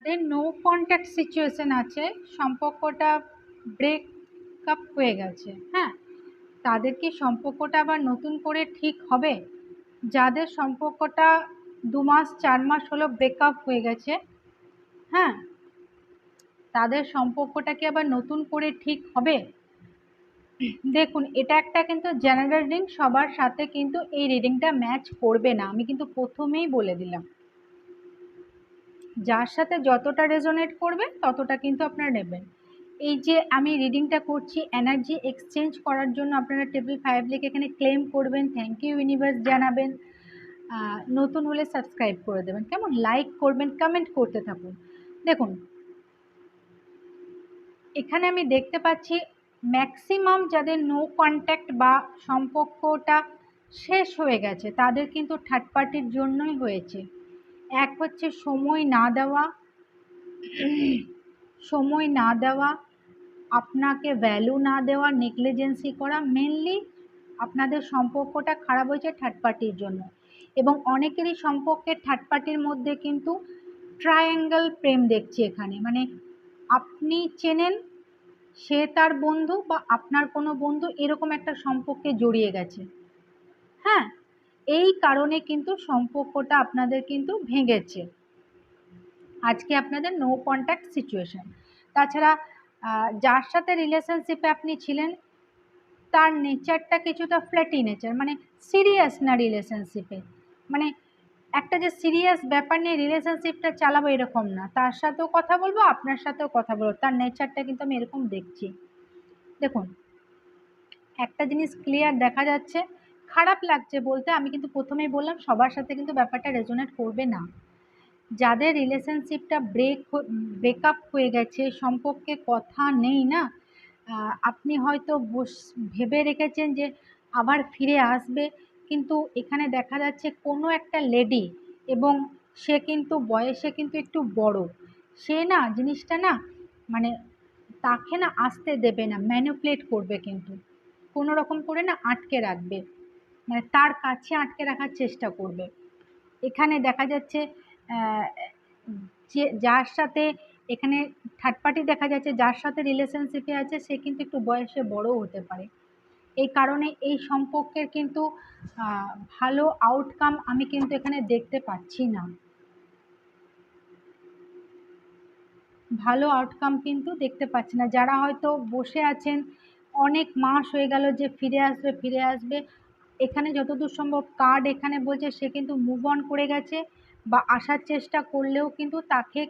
যাদের no contact situation আছে, সম্পর্কটা ব্রেক আপ হয়ে গেছে, হ্যাঁ, তাদের কি সম্পর্কটা আবার নতুন করে ঠিক হবে? যাদের সম্পর্কটা 2 মাস 4 মাস হলো ব্রেকআপ হয়ে গেছে, হ্যাঁ, তাদের সম্পর্কটা কি আবার নতুন করে ঠিক হবে? দেখুন, এটা একটা কিন্তু জেনারেল রিডিং, সবার সাথে কিন্তু এই রিডিংটা ম্যাচ করবে না, আমি কিন্তু প্রথমেই বলে দিলাম। যার সাথে যতটা রেজোনেট করবে ততটা কিন্তু আপনারা নেবেন। এই যে আমি রিডিংটা করছি, এনার্জি এক্সচেঞ্জ করার জন্য আপনারা টেবিল 5 লিখে এখানে ক্লেম করবেন, থ্যাংক ইউ ইউনিভার্স জানাবেন, নতুন হলে সাবস্ক্রাইব করে দেবেন, কেমন, লাইক করবেন, কমেন্ট করতে থাকুন। দেখুন, এখানে আমি দেখতে পাচ্ছি ম্যাক্সিমাম যাদের নো কন্ট্যাক্ট বা সম্পর্কটা শেষ হয়ে গেছে তাদের কিন্তু থার্ড পার্টির জন্যই হয়েছে। এক হচ্ছে সময় না দেওয়া, সময় না দেওয়া, আপনাকে ভ্যালু না দেওয়া, নেগলিজেন্সি করা, মেনলি আপনাদের সম্পর্কটা খারাপ হয়েছে থার্ড পার্টির জন্য। এবং অনেকেরই সম্পর্কের থার্ড পার্টির মধ্যে কিন্তু ট্রায়াঙ্গেল প্রেম দেখছি এখানে, মানে আপনি চেনেন, সে তার বন্ধু বা আপনার কোনো বন্ধু, এরকম একটা সম্পর্কে জড়িয়ে গেছে, হ্যাঁ, এই কারণে কিন্তু সম্পর্কটা আপনাদের কিন্তু ভেঙেছে আজকে আপনাদের নো কন্ট্যাক্ট সিচুয়েশন। তাছাড়া যার সাথে রিলেশনশিপে আপনি ছিলেন তার নেচারটা কিছুটা ফ্ল্যাটি নেচার, মানে সিরিয়াস না রিলেশনশিপে, মানে একটা যে সিরিয়াস ব্যাপার নিয়ে রিলেশনশিপটা চালাবো এরকম না, তার সাথেও কথা বলবো আপনার সাথেও কথা বলবো, তার নেচারটা কিন্তু আমি এরকম দেখছি। দেখুন, একটা জিনিস ক্লিয়ার দেখা যাচ্ছে, খারাপ লাগছে বলতে, আমি কিন্তু প্রথমেই বললাম সবার সাথে কিন্তু ব্যাপারটা রেজোনেট করবে না। যাদের রিলেশনশিপটা ব্রেকআপ হয়ে গেছে, সম্পর্কে কথা নেই না, আপনি হয়তো ভেবে রেখেছেন যে আবার ফিরে আসবে, কিন্তু এখানে দেখা যাচ্ছে কোনো একটা লেডি, এবং সে কিন্তু বয়সে কিন্তু একটু বড়, সে না জিনিসটা না, মানে তাকে না আসতে দেবে না, ম্যানিপুলেট করবে, কিন্তু কোনো রকম করে না আটকে রাখবে, মানে তার কাছে আটকে রাখার চেষ্টা করবে। এখানে দেখা যাচ্ছে আহ, যে যার সাথে এখানে থার্ড পার্টি দেখা যাচ্ছে, যার সাথে রিলেশনশিপে আছে সে কিন্তু একটু বয়সে বড়ও হতে পারে। এই কারণে এই সম্পর্কের কিন্তু ভালো আউটকাম আমি কিন্তু এখানে দেখতে পাচ্ছি না, ভালো আউটকাম কিন্তু দেখতে পাচ্ছি না। যারা হয়তো বসে আছেন অনেক মাস হয়ে গেল যে ফিরে আসবে ফিরে আসবে, এখানে যতদূর সম্ভব কার্ড এখানে বলছে সে কিন্তু মুভ অন করে গেছে, বা আসার চেষ্টা করলেও কিন্তু তাকে